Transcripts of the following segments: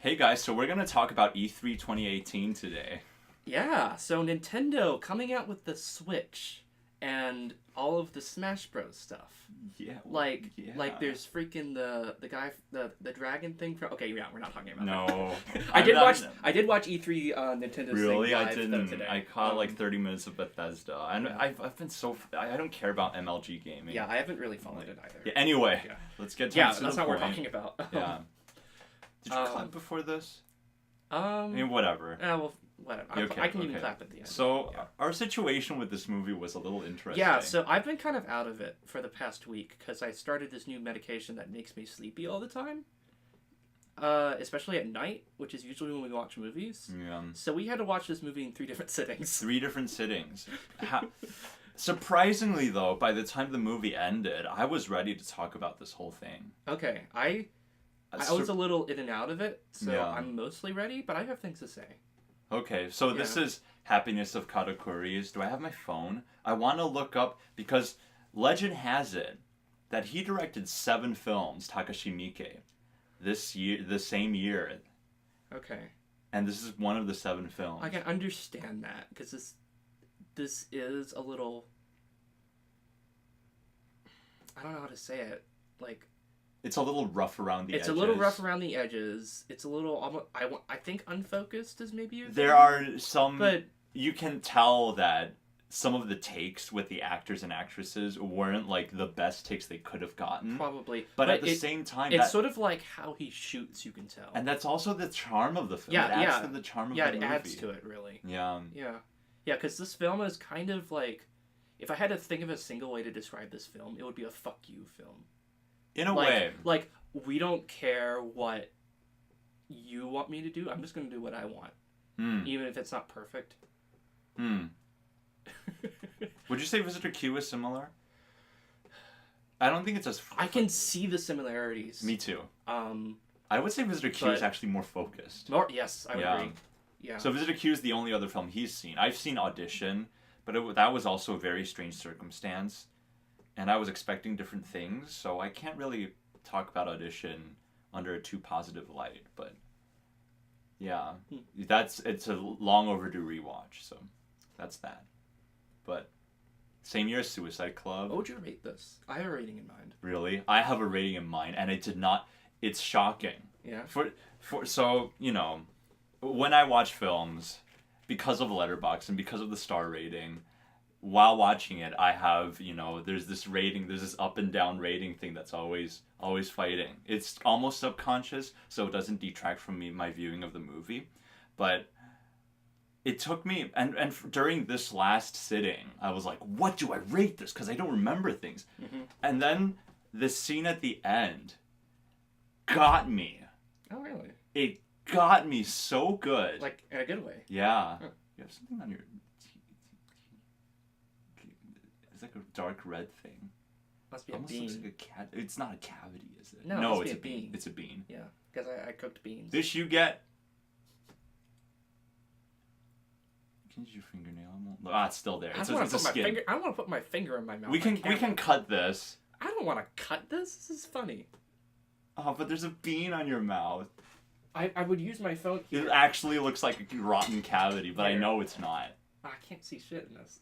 Hey guys, so we're going to talk about E3 2018 today. Yeah, so Nintendo coming out with the Switch and all of the Smash Bros stuff. Yeah. Like there's freaking the guy the dragon thing from. Okay, yeah, we're not talking about No. that. I did watch E3 Nintendo's Really? thing live I didn't. today. I caught like 30 minutes of Bethesda. And yeah. I've been so I don't care about MLG gaming. Yeah, I haven't really followed it either. Yeah, anyway, Yeah. let's get to that's the not point. what we're talking about. Yeah. Did you clap before this? I I mean, whatever. well, whatever. Okay, I can even okay. clap at the end. So, yeah. our situation with this movie was a little interesting. Yeah, so I've been kind of out of it for the past week because I started this new medication that makes me sleepy all the time. Especially at night, which is usually when we watch movies. Yeah. So we had to watch this movie in 3 different sittings. 3 different sittings. Surprisingly, though, by the time the movie ended, I was ready to talk about this whole thing. Okay, I was a little in and out of it, so Yeah. I'm mostly ready, but I have things to say. Okay, so this is Happiness of Katakuris. Do I have my phone? I want to look up, because legend has it that he directed 7 films, Takashi Miike, the same year. Okay. And this is one of the 7 films. I can understand that, because this is a little... I don't know how to say it. Like... It's a little rough around the edges. It's a little rough around the edges. It's a little... almost. I think unfocused is maybe... There are some... But... You can tell that some of the takes with the actors and actresses weren't like the best takes they could have gotten. Probably. But at the same time... It's sort of like how he shoots, you can tell. And that's also the charm of the film. Yeah, it adds to the charm of the movie. Yeah, it adds to it, really. Yeah. Yeah. Yeah, because this film is kind of like... If I had to think of a single way to describe this film, it would be a fuck you film. In a way. Like, we don't care what you want me to do. I'm just going to do what I want. Even if it's not perfect. Would you say Visitor Q is similar? I don't think it's as... I can see the similarities. Me too. I would say Visitor Q is actually more focused. Yes, I would agree. Yeah. So Visitor Q is the only other film he's seen. I've seen Audition, but that was also a very strange circumstance. And I was expecting different things, so I can't really talk about Audition under a too positive light. But yeah, it's a long overdue rewatch, so that's that. But same year as Suicide Club. What would you rate this? I have a rating in mind. Really? I have a rating in mind, and it did not... It's shocking. Yeah? So, you know, when I watch films, because of Letterboxd and because of the star rating... While watching it, I have, you know, there's this up and down rating thing that's always fighting. It's almost subconscious, so it doesn't detract from my viewing of the movie. But it took me, and during this last sitting, I was like, what do I rate this? Because I don't remember things. Mm-hmm. And then the scene at the end got me. Oh, really? It got me so good. Like, in a good way? Yeah. Huh. You have something on your... It's like a dark red thing. Must be almost a bean. Looks like a cat. It's not a cavity, is it? No, it's a bean. It's a bean. Yeah, because I cooked beans. This you get. Can you use your fingernail? It's still there. It's a skin. I don't want to put my finger in my mouth. We can cut this. I don't want to cut this. This is funny. Oh, but there's a bean on your mouth. I would use my phone here. It actually looks like a rotten cavity, but I know it's not. I can't see shit in this.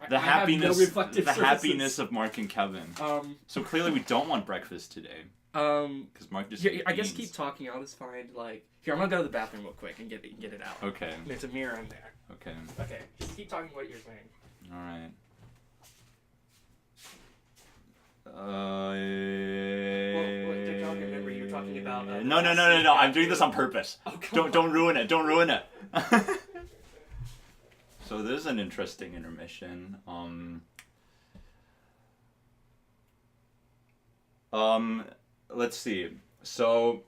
The happiness of Mark and Kevin. So clearly we don't want breakfast today. Because Mark just. I guess keep talking. I'll just find here. I'm gonna go to the bathroom real quick and get it out. Okay. There's a mirror in there. Okay. Okay. Just keep talking what you're saying. All right. Remember you were talking about. No! I'm doing this on purpose. Oh, don't ruin it. Don't ruin it. So this is an interesting intermission. Let's see. So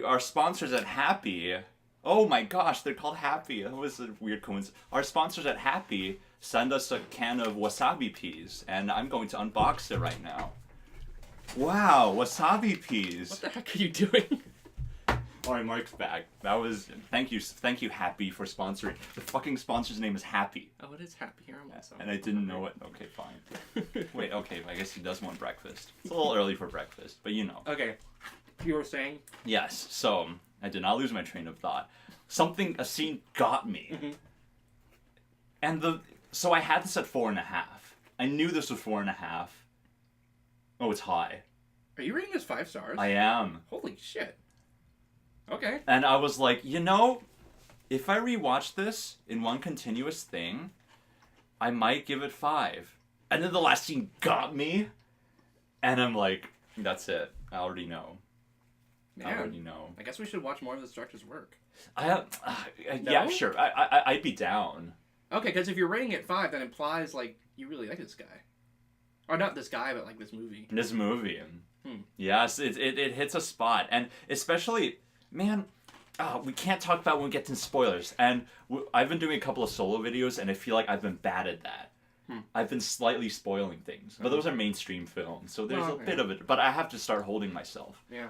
our sponsors at Happy. Oh my gosh, they're called Happy. That was a weird coincidence. Our sponsors at Happy send us a can of wasabi peas, and I'm going to unbox it right now. Wow, wasabi peas. What the heck are you doing? Alright, Mark's back. That was... Thank you, Happy, for sponsoring. The fucking sponsor's name is Happy. Oh, it is Happy. Here I'm also. And I didn't know it. Okay, fine. Wait, okay, I guess he does want breakfast. It's a little early for breakfast, but you know. Okay. You were saying? Yes. So I did not lose my train of thought. A scene got me, Mm-hmm. and so I had this at 4.5. I knew this was 4.5. Oh, it's high. Are you rating this 5 stars? I am. Holy shit. Okay. And I was like, if I rewatch this in one continuous thing, I might give it 5. And then the last scene got me, and I'm like, that's it. I already know. Man, I already know. I guess we should watch more of this director's work. Yeah, sure. I'd be down. Okay, because if you're rating it 5, that implies, like, you really like this guy. Or not this guy, but, like, this movie. This movie. Yes, it hits a spot. And especially, man, we can't talk about when we get to spoilers. And I've been doing a couple of solo videos, and I feel like I've been bad at that. I've been slightly spoiling things. But those are mainstream films, so there's a bit of it. But I have to start holding myself. Yeah.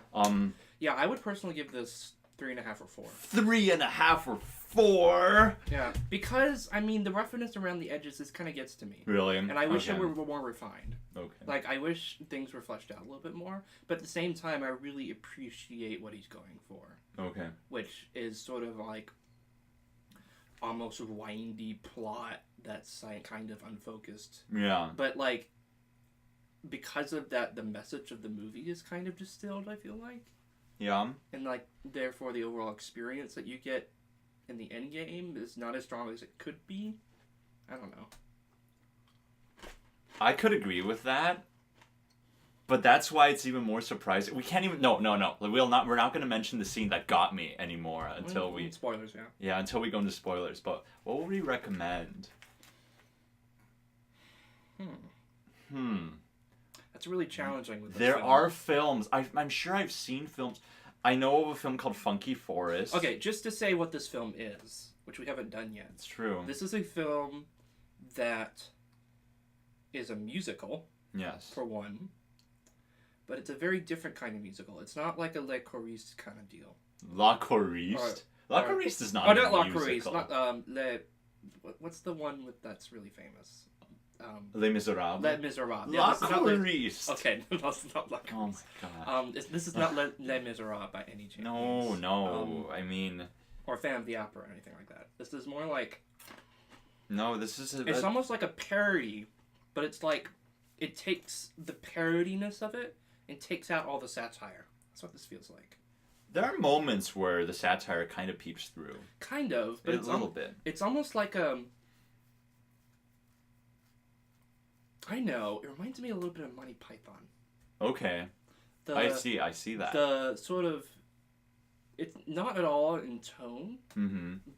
Yeah, I would personally give this 3.5 or 4. 3.5 or 4? Yeah, because, I mean, the roughness around the edges, this kind of gets to me. Really? And I wish it were more refined. Okay. Like, I wish things were fleshed out a little bit more, but at the same time, I really appreciate what he's going for. Okay. Which is sort of like almost windy plot that's kind of unfocused. Yeah. But, like, because of that, the message of the movie is kind of distilled, I feel like. Yeah. And, like, therefore the overall experience that you get in the end game is not as strong as it could be. I don't know. I could agree with that. But that's why it's even more surprising. We can't even... No. We're not going to mention the scene that got me anymore until we... Spoilers, yeah. Yeah, until we go into spoilers. But what would we recommend? That's really challenging with this There film. are films. I'm sure I've seen films. I know of a film called Funky Forest. Okay, just to say what this film is, which we haven't done yet. It's true. This is a film that is a musical, Yes. for one. But it's a very different kind of musical. It's not like a Le Choriste kind of deal. La Choriste? La Choriste is not Oh, a not La musical. Choriste. Not, what's the one that's really famous? Les Miserables? Les Miserables. La this is not Choriste! Okay, no, it's not La Choriste. Oh my god. This is not Les Miserables by any chance. No. I mean... Or Phantom of the Opera or anything like that. This is more like... No, this is... It's almost like a parody, but it's like... It takes the parodiness of it and takes out all the satire. That's what this feels like. There are moments where the satire kind of peeps through. Kind of. But a little bit. It's almost like I know. It reminds me a little bit of Monty Python. Okay. I see that. The sort of... It's not at all in tone,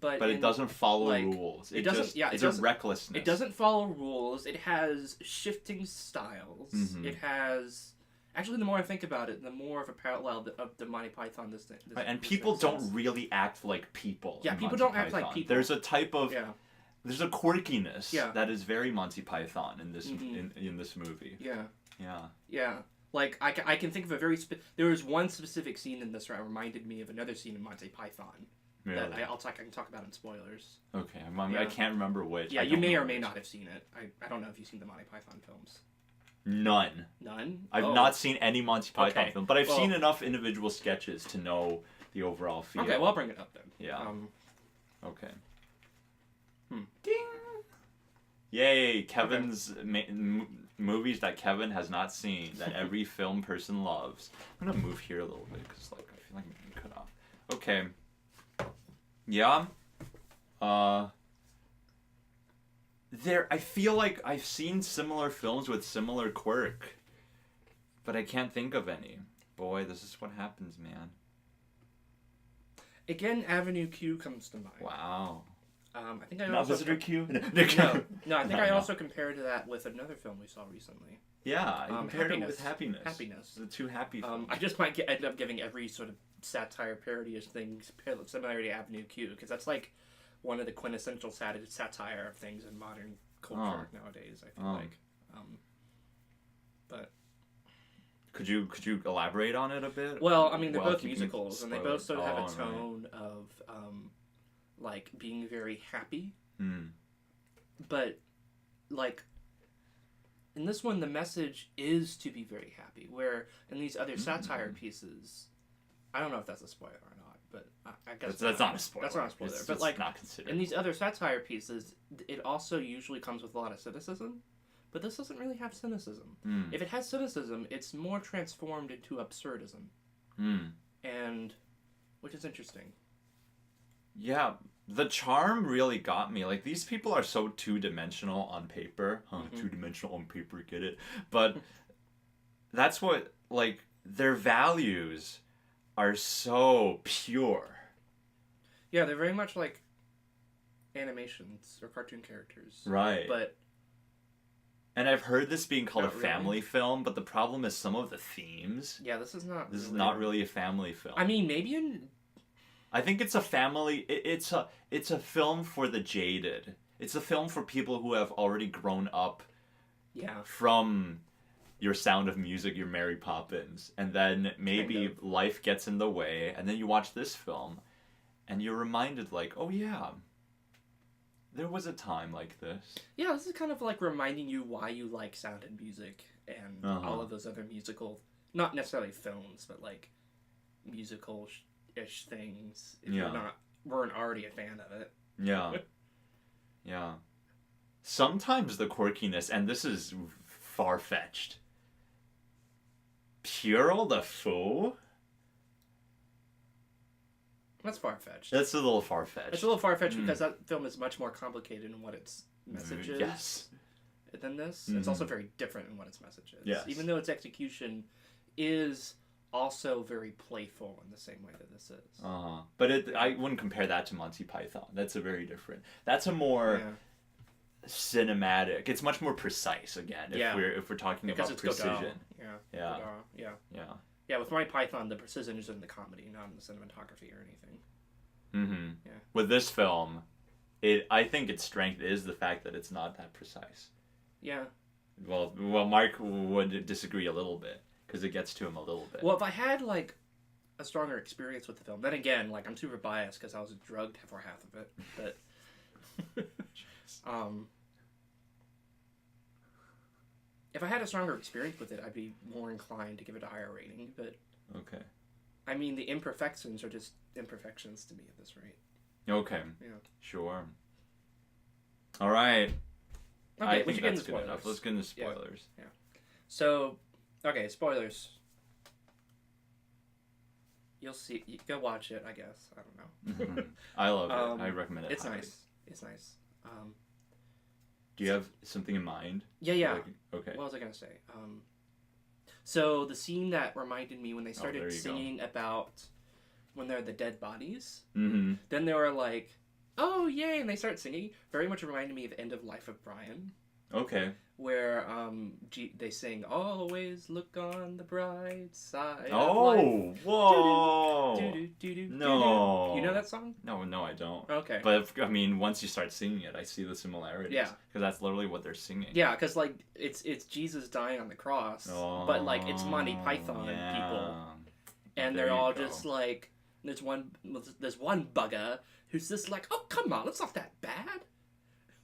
but it doesn't follow rules. It doesn't. It's a recklessness. It doesn't follow rules. It has shifting styles. It has. Actually, the more I think about it, the more of a parallel of the Monty Python this thing. And people don't really act like people. Yeah, people don't act like people. There's a type of. Yeah. There's a quirkiness that is very Monty Python in this in this movie. Yeah. Yeah. Yeah. Like, I can think of a very... there was one specific scene in this that reminded me of another scene in Monty Python. Really? That I can talk about in spoilers. Okay. I can't remember which. Yeah, you may or may not have seen it. I don't know if you've seen the Monty Python films. None. None? I've not seen any Monty Python film, but I've seen enough individual sketches to know the overall feel. Okay, well, I'll bring it up then. Yeah. Okay. Ding! Yay! Kevin's... movies that Kevin has not seen that every film person loves. I'm gonna move here a little bit because I feel like I'm getting cut off. Okay. Yeah. I feel like I've seen similar films with similar quirk, but I can't think of any. Boy, this is what happens, man. Again, Avenue Q comes to mind. Wow. I think I not also Visitor Q? No, I think I also compared to that with another film we saw recently. Yeah, I compared it with Happiness. Happiness. The two happy films. I just might end up giving every sort of satire parody-ish things similar to Avenue Q, because that's like one of the quintessential satire things in modern culture nowadays, I feel like. But... Could you elaborate on it a bit? Well, I mean, they're both musicals, and they both sort of have a tone of... like being very happy, but like in this one the message is to be very happy, where in these other satire pieces I don't know if that's a spoiler or not, but I guess that's not a spoiler. That's not a spoiler. But it's like not considered. in these other satire pieces, it also usually comes with a lot of cynicism. But this doesn't really have cynicism. If it has cynicism, it's more transformed into absurdism. And which is interesting. Yeah, the charm really got me. Like, these people are so two-dimensional on paper. Two-dimensional on paper, get it? But that's what, like, their values are so pure. Yeah, they're very much like animations or cartoon characters. Right. But... And I've heard this being called a really. family film, but the problem is some of the themes. Yeah, this is not really a family film. I mean, maybe in... I think it's a family... It's a film for the jaded. It's a film for people who have already grown up from your Sound of Music, your Mary Poppins. And then maybe life gets in the way, and then you watch this film, and you're reminded, like, oh yeah... There was a time like this. Yeah, this is kind of like reminding you why you like Sound and Music and all of those other musical, not necessarily films, but like musical-ish things. If you weren't already a fan of it. Yeah. Yeah. Sometimes the quirkiness, and this is far-fetched. Pierrot the Fou? That's far-fetched. That's a little far-fetched. It's a little far-fetched because that film is much more complicated in what its message is than this. It's also very different in what its message is. Yes. Even though its execution is also very playful in the same way that this is. But I wouldn't compare that to Monty Python. That's a very different... That's a more cinematic... It's much more precise, again, if we're talking about precision. Yeah, with Monty Python, the precision is in the comedy, not in the cinematography or anything. Yeah. With this film, I think its strength is the fact that it's not that precise. Yeah. Well, Mark would disagree a little bit, because it gets to him a little bit. Well, if I had, like, a stronger experience with the film, then again, like, I'm super biased because I was drugged for half of it, but... If I had a stronger experience with it, I'd be more inclined to give it a higher rating, but... Okay. I mean, the imperfections are just imperfections to me at this rate. Okay. Yeah. Sure. All right. Okay, I think that's good enough. Let's get into spoilers. Yeah. So, okay, spoilers. You'll see. You go watch it, I guess. I don't know. I love it. I recommend it. It's nice. It's nice. Do you have something in mind? Yeah. Okay. What was I going to say? So the scene that reminded me when they started singing about when they're the dead bodies, then they were like, oh, yay, and they start singing. Very much reminded me of End of Life of Brian. Okay. Where they sing, always look on the bright side of life. Whoa! No. You know that song? No, I don't. Okay. But, once you start singing it, I see the similarities. Yeah. Because that's literally what they're singing. Yeah, because, like, it's Jesus dying on the cross, but, like, it's Monty Python people. And they're all just, like, there's one bugger who's just like, oh, come on, it's not that bad.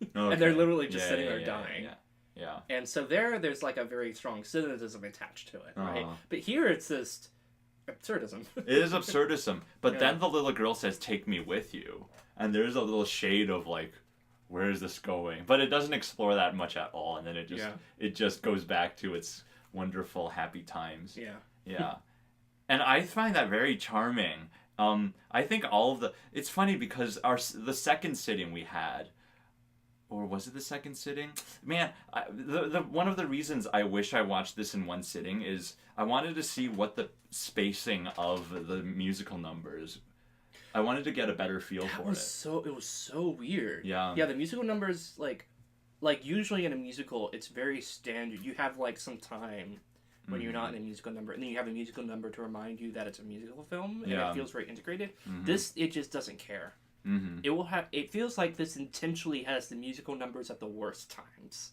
Okay. And they're literally just sitting there dying. Yeah. And so there's like a very strong cynicism attached to it, right? But here it's just absurdism. It is absurdism. But then the little girl says, take me with you. And there's a little shade of like, where is this going? But it doesn't explore that much at all. And then it just goes back to its wonderful, happy times. Yeah. And I find that very charming. I think it's funny because the second sitting we had, or was it the second sitting? Man, one of the reasons I wish I watched this in one sitting is I wanted to see what the spacing of the musical numbers. I wanted to get a better feel for it. It was so weird. Yeah. Yeah, the musical numbers, like usually in a musical, it's very standard. You have like some time when you're not in a musical number, and then you have a musical number to remind you that it's a musical film, and it feels very integrated. This, it just doesn't care. It feels like this intentionally has the musical numbers at the worst times.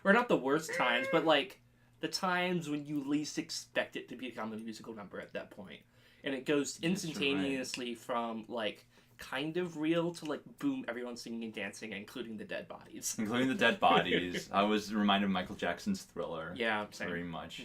Or not the worst times, but like the times when you least expect it to become a musical number at that point. And it goes instantaneously from like kind of real to like boom, everyone's singing and dancing, including the dead bodies. Including the dead bodies. I was reminded of Michael Jackson's Thriller. Yeah, same. Very much.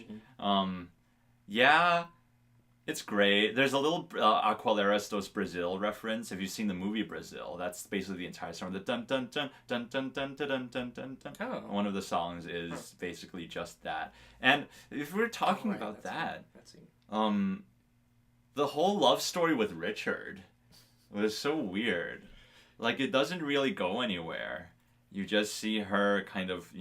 It's great. There's a little Aqualeras dos Brazil reference. If you've seen the movie Brazil, that's basically the entire song. The dun dun dun dun dun dun dun dun dun dun dun. Oh. One of the songs is basically just that. And if we're talking about that, the whole love story with Richard was so weird. Like, it doesn't really go anywhere. You just see her kind of,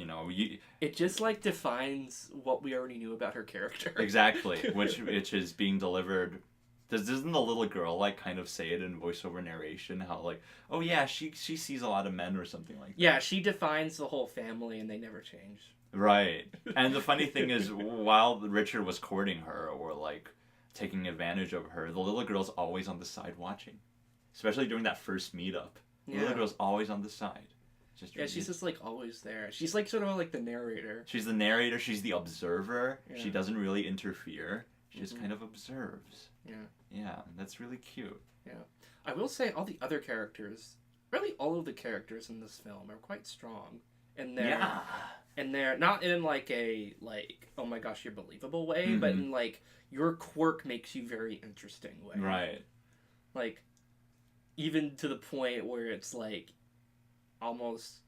It just, like, defines what we already knew about her character. Exactly, which is being delivered. Doesn't the little girl, like, kind of say it in voiceover narration? How, like, oh yeah, she sees a lot of men or something like that. Yeah, she defines the whole family and they never change. Right. And the funny thing is, while Richard was courting her or, like, taking advantage of her, the little girl's always on the side watching. Especially during that first meetup. The little girl's always on the side. She's just, like, always there. She's, like, sort of like the narrator. She's the narrator. She's the observer. Yeah. She doesn't really interfere. She just kind of observes. Yeah. Yeah, that's really cute. Yeah. I will say all the other characters, really all of the characters in this film are quite strong. And they're not in, like, a, like, oh my gosh, you're believable way, but in, like, your quirk makes you very interesting way. Right. Like, even to the point where it's, like, almost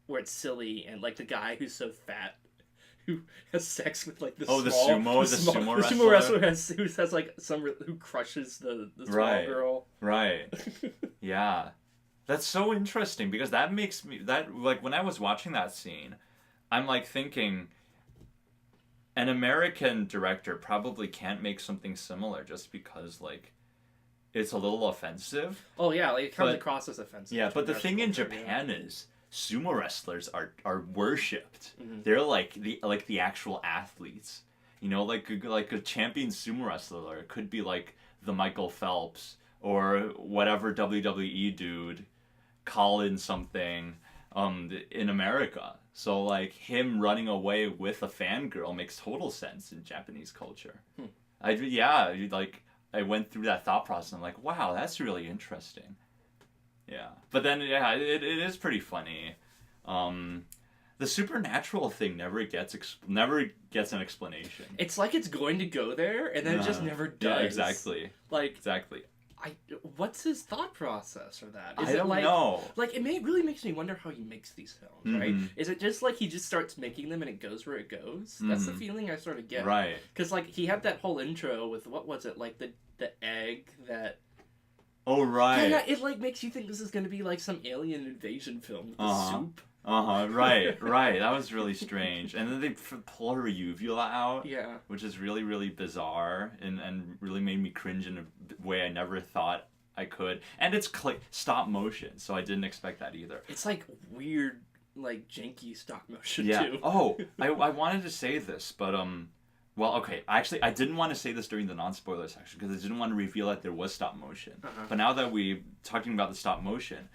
where it's silly, and like the guy who's so fat who has sex with like the sumo wrestler who has like who crushes the small girl. Right. Yeah. That's so interesting because that makes me like when I was watching that scene, I'm like thinking an American director probably can't make something similar just because like it's a little offensive. Oh yeah, like it comes across as offensive. Yeah, but the thing in Japan is sumo wrestlers are worshipped. They're like the actual athletes. You know, like a champion sumo wrestler could be like the Michael Phelps or whatever WWE dude, Colin something, in America. So like him running away with a fangirl makes total sense in Japanese culture. I went through that thought process. I'm like, wow, that's really interesting. Yeah, but then it is pretty funny. The supernatural thing never gets an explanation. It's like it's going to go there, and then it just never does. Yeah, exactly. Like exactly. What's his thought process for that? I don't know. Like, it really makes me wonder how he makes these films, right? Is it just like he just starts making them and it goes where it goes? That's the feeling I sort of get. Right. Because, like, he had that whole intro with, what was it, like, the egg that... Oh, right. Yeah, it, like, makes you think this is going to be, like, some alien invasion film with the soup. Right. That was really strange. And then they pull her uvula out. Yeah. Which is really, really bizarre and really made me cringe in a way I never thought I could. And it's stop motion, so I didn't expect that either. It's like weird, like janky stop motion too. Oh, I wanted to say this, but well, okay. Actually, I didn't want to say this during the non-spoiler section because I didn't want to reveal that there was stop motion. But now that we're talking about the stop motion,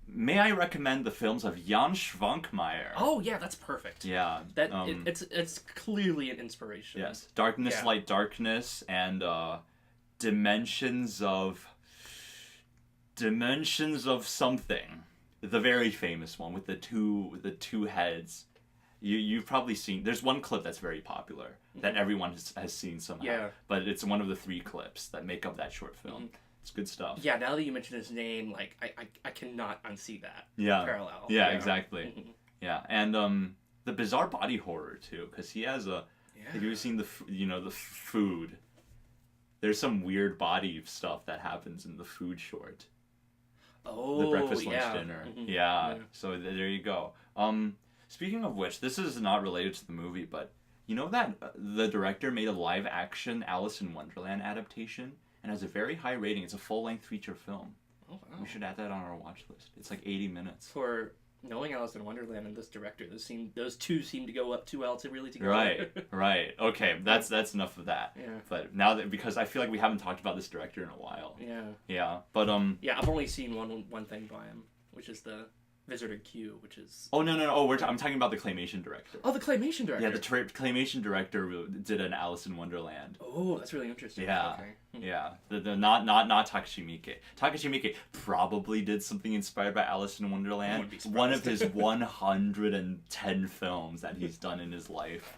may I recommend the films of Jan Schwankmeyer? Oh yeah, that's perfect. Yeah, that it's clearly an inspiration. Yes, Darkness, Light, Darkness, and Dimensions of something. The very famous one with the two heads. You've probably seen. There's one clip that's very popular that everyone has seen somehow. Yeah. But it's one of the 3 clips that make up that short film. It's good stuff. Yeah, now that you mention his name, like I cannot unsee that parallel. Yeah, exactly. Yeah, and the bizarre body horror too, because he has a. Have you ever seen the food? There's some weird body stuff that happens in the food short. Oh, the breakfast, lunch, dinner. Yeah. So there you go. Speaking of which, this is not related to the movie, but you know that the director made a live-action Alice in Wonderland adaptation and has a very high rating. It's a full-length feature film. Oh, wow. We should add that on our watch list. It's like 80 minutes. For knowing Alice in Wonderland and this director, those two seem to go up too well to really together. Right. Okay, that's enough of that. Yeah. But now that because I feel like we haven't talked about this director in a while. Yeah. Yeah, but Yeah, I've only seen one thing by him, which is the Visitor Q, which is... Oh, no. Oh, I'm talking about the claymation director. Oh, the claymation director. Yeah, the claymation director did an Alice in Wonderland. Oh, that's really interesting. Yeah. Okay. Yeah. Not Takashi Miike. Takashi Miike probably did something inspired by Alice in Wonderland. One of his 110 films that he's done in his life.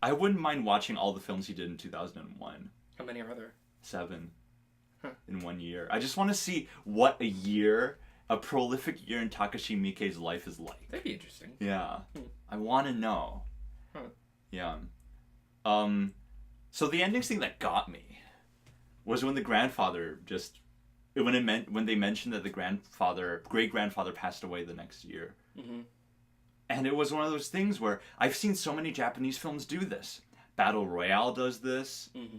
I wouldn't mind watching all the films he did in 2001. How many are there? 7 in 1 year. I just want to see what a prolific year in Takashi Miike's life is like. That'd be interesting. Yeah. I want to know. Yeah. So the ending scene that got me was when the grandfather when they mentioned that the great grandfather passed away the next year. Mm-hmm. And it was one of those things where I've seen so many Japanese films do this. Battle Royale does this. Mm-hmm.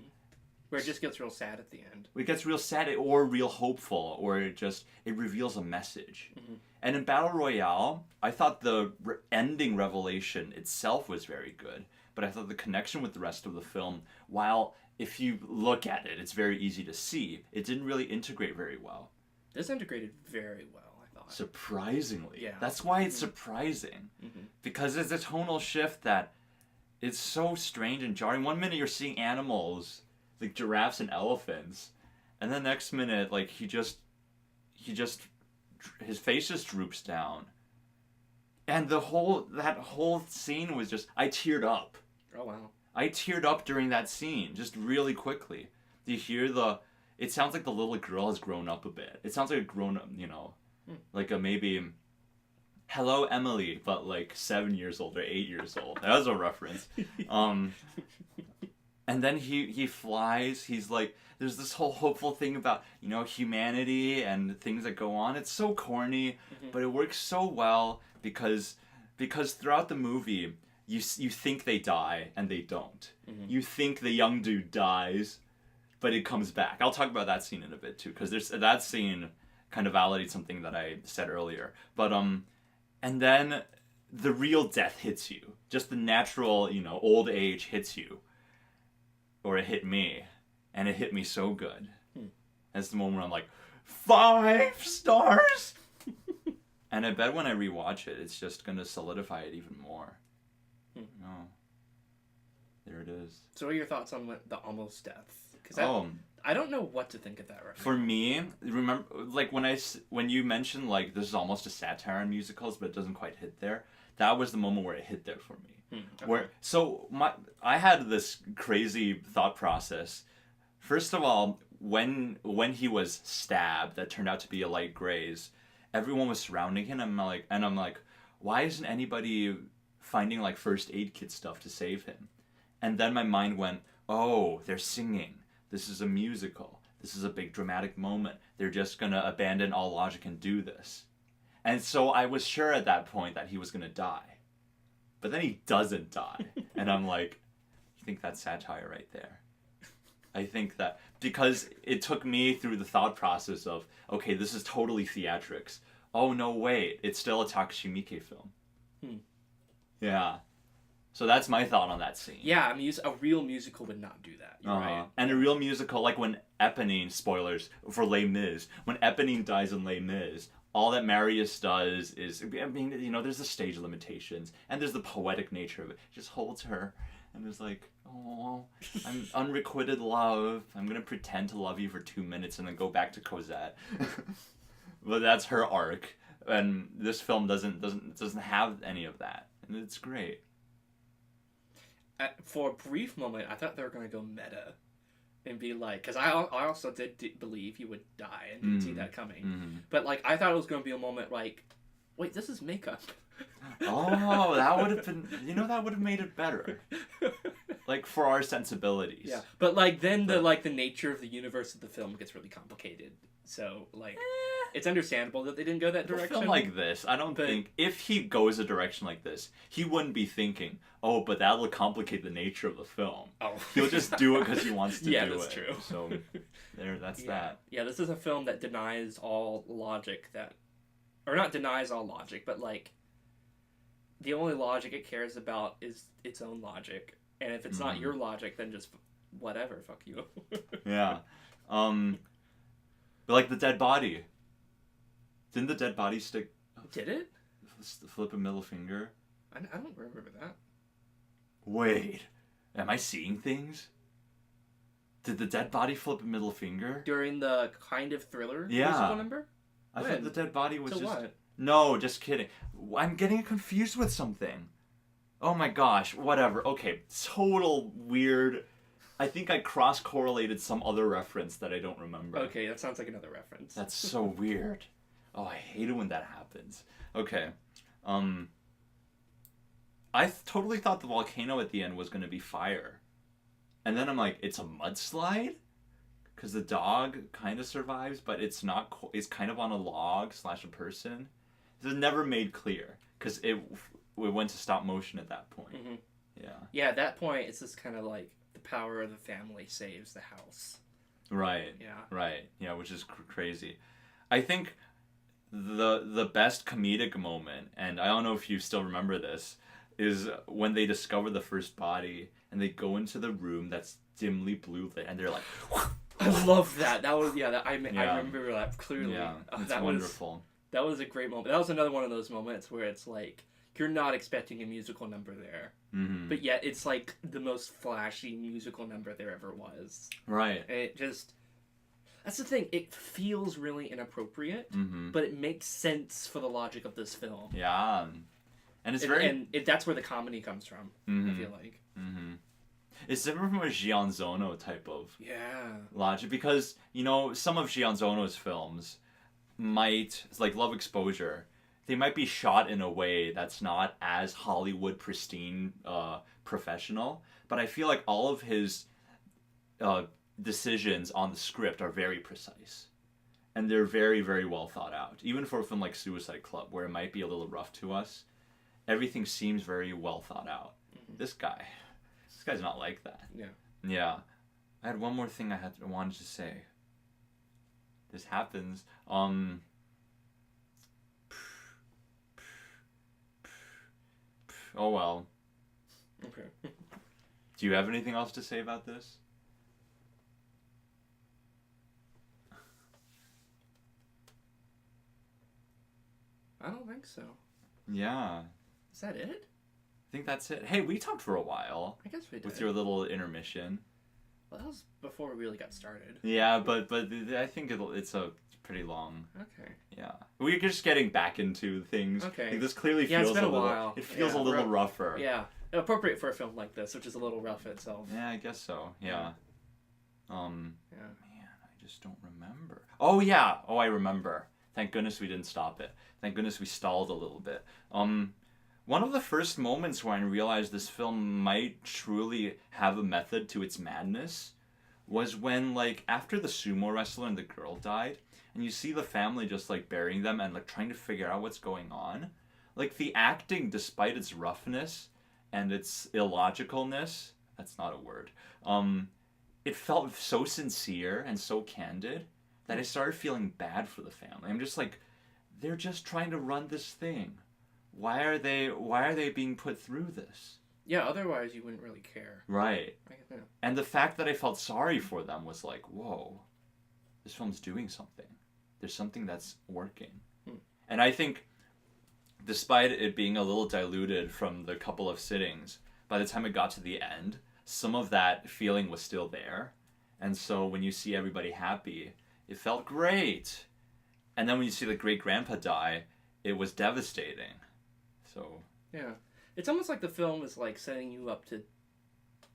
Where it just gets real sad at the end. It gets real sad or real hopeful, or it reveals a message. Mm-hmm. And in Battle Royale, I thought the ending revelation itself was very good, but I thought the connection with the rest of the film, while if you look at it, it's very easy to see, it didn't really integrate very well. This integrated very well, I thought. Surprisingly. Yeah. That's why it's surprising. Mm-hmm. Because it's a tonal shift that it's so strange and jarring. One minute you're seeing animals, like giraffes and elephants, and the next minute, like, his face just droops down. And that whole scene was just, I teared up. Oh, wow. I teared up during that scene, just really quickly. Do you hear it sounds like the little girl has grown up a bit. It sounds like a grown up, like a maybe, Hello Emily, but like 7 years old or 8 years old. That was a reference. And then he flies. He's like, there's this whole hopeful thing about, humanity and things that go on. It's so corny, but it works so well because throughout the movie, you think they die and they don't. Mm-hmm. You think the young dude dies, but it comes back. I'll talk about that scene in a bit too, because that scene kind of validates something that I said earlier. But and then the real death hits you. Just the natural, old age hits you. Or it hit me, and it hit me so good. That's the moment where I'm like, 5 stars! And I bet when I rewatch it, it's just going to solidify it even more. Oh, there it is. So what are your thoughts on the almost death? Because I don't know what to think of that right now. For me, remember, like, when you mentioned, like, this is almost a satire on musicals, but it doesn't quite hit there, that was the moment where it hit there for me. Okay. I had this crazy thought process. First of all, when he was stabbed, that turned out to be a light graze, everyone was surrounding him. I'm like, why isn't anybody finding like first aid kit stuff to save him? And then my mind went, oh, they're singing. This is a musical. This is a big dramatic moment. They're just gonna abandon all logic and do this. And so I was sure at that point that he was gonna die. But then he doesn't die. And I'm like, I think that's satire right there. I think that, because it took me through the thought process of, okay, this is totally theatrics. Oh, no, wait, it's still a Takashi Miike film. Yeah. So that's my thought on that scene. Yeah, I mean, a real musical would not do that. You're right. And a real musical, like when Eponine, spoilers for Les Mis, when Eponine dies in Les Mis, all that Marius does is, I mean, there's the stage limitations, and there's the poetic nature of it. He just holds her, and is like, oh, I'm unrequited love. I'm going to pretend to love you for 2 minutes and then go back to Cosette. But that's her arc, and this film doesn't have any of that, and it's great. For a brief moment, I thought they were going to go meta. And be like, because I also did believe he would die and didn't see that coming. Mm-hmm. But like, I thought it was going to be a moment like, wait, this is makeup. Oh, that would have been, that would have made it better. Like, for our sensibilities. Yeah, but like, then the nature of the universe of the film gets really complicated. So like, it's understandable that they didn't go that direction. A film like this, I don't think, if he goes a direction like this, he wouldn't be thinking, oh, but that'll complicate the nature of the film. Oh. He'll just do it because he wants to do it. Yeah, that's true. So, that's that. Yeah, this is a film that denies all logic or not denies all logic, but like, the only logic it cares about is its own logic. And if it's not your logic, then just whatever, fuck you. Yeah. But like the dead body. Didn't the dead body stick... Did it? Flip a middle finger? I don't remember that. Wait. Am I seeing things? Did the dead body flip a middle finger? During the kind of thriller musical number? I thought the dead body was what? No, just kidding. I'm getting confused with something. Oh my gosh, whatever. Okay, total weird. I think I cross-correlated some other reference that I don't remember. Okay, that sounds like another reference. That's so weird. Oh, I hate it when that happens. Okay. I totally thought the volcano at the end was going to be fire. And then I'm like, it's a mudslide? Because the dog kind of survives, but it's not. It's kind of on a log / a person. It's never made clear. Because we went to stop motion at that point. Mm-hmm. Yeah. Yeah, at that point, it's just kind of like the power of the family saves the house. Right. Yeah. Right. Yeah, which is crazy. I think the best comedic moment, and I don't know if you still remember this, is when they discover the first body and they go into the room that's dimly blue lit and they're like, I love that. That was I remember that clearly. Yeah, it's that wonderful. That was a great moment. That was another one of those moments where it's like you're not expecting a musical number there, but yet it's like the most flashy musical number there ever was. Right. And it just. That's the thing. It feels really inappropriate, but it makes sense for the logic of this film. Yeah, and it's that's where the comedy comes from. I feel like. It's different from a Gianzono type of Yeah. logic because some of Gianzono's films might, it's like Love Exposure, they might be shot in a way that's not as Hollywood pristine, professional, but I feel like all of his decisions on the script are very precise. And they're very, very well thought out. Even for a film like Suicide Club, where it might be a little rough to us, everything seems very well thought out. This guy's not like that. Yeah. Yeah. I had one more thing I wanted to say. This happens. Oh well. Okay. Do you have anything else to say about this? I don't think so. Yeah. Is that it? I think that's it. Hey, we talked for a while. I guess we did. With your little intermission. Well, that was before we really got started. Yeah, but I think it's a pretty long. Okay. Yeah, we're just getting back into things. Okay. Like, this clearly Yeah, feels it's been a little. while. It feels a little rougher. Yeah, appropriate for a film like this, which is a little rough itself. Yeah, I guess so. Yeah. Yeah. Man, I just don't remember. Oh yeah. Oh, I remember. Thank goodness we didn't stop it. Thank goodness we stalled a little bit. One of the first moments where I realized this film might truly have a method to its madness was when, like, after the sumo wrestler and the girl died, and you see the family just, like, burying them and, like, trying to figure out what's going on. Like, the acting, despite its roughness and its illogicalness, that's not a word, it felt so sincere and so candid that I started feeling bad for the family. I'm just like, they're just trying to run this thing. Why are they being put through this? Yeah, otherwise you wouldn't really care. Right. Yeah. And the fact that I felt sorry for them was like, whoa, this film's doing something. There's something that's working. And I think, despite it being a little diluted from the couple of sittings, by the time it got to the end, some of that feeling was still there. And so when you see everybody happy, it felt great. And then when you see the great-grandpa die, it was devastating. So... Yeah. It's almost like the film is like setting you up to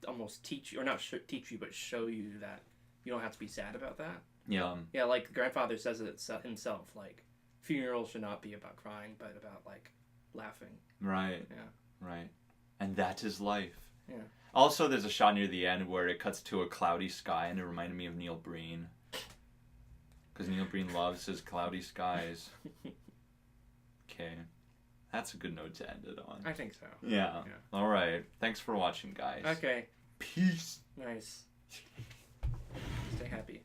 almost teach you, or not teach you, but show you that you don't have to be sad about that. Yeah. Yeah, like the grandfather says it himself, like, funerals should not be about crying, but about, like, laughing. Right. Yeah. Right. And that is life. Yeah. Also, there's a shot near the end where it cuts to a cloudy sky, and it reminded me of Neil Breen. Because Neil Breen loves his cloudy skies. Okay. That's a good note to end it on. I think so. Yeah. All right. Thanks for watching, guys. Okay. Peace. Nice. Stay happy.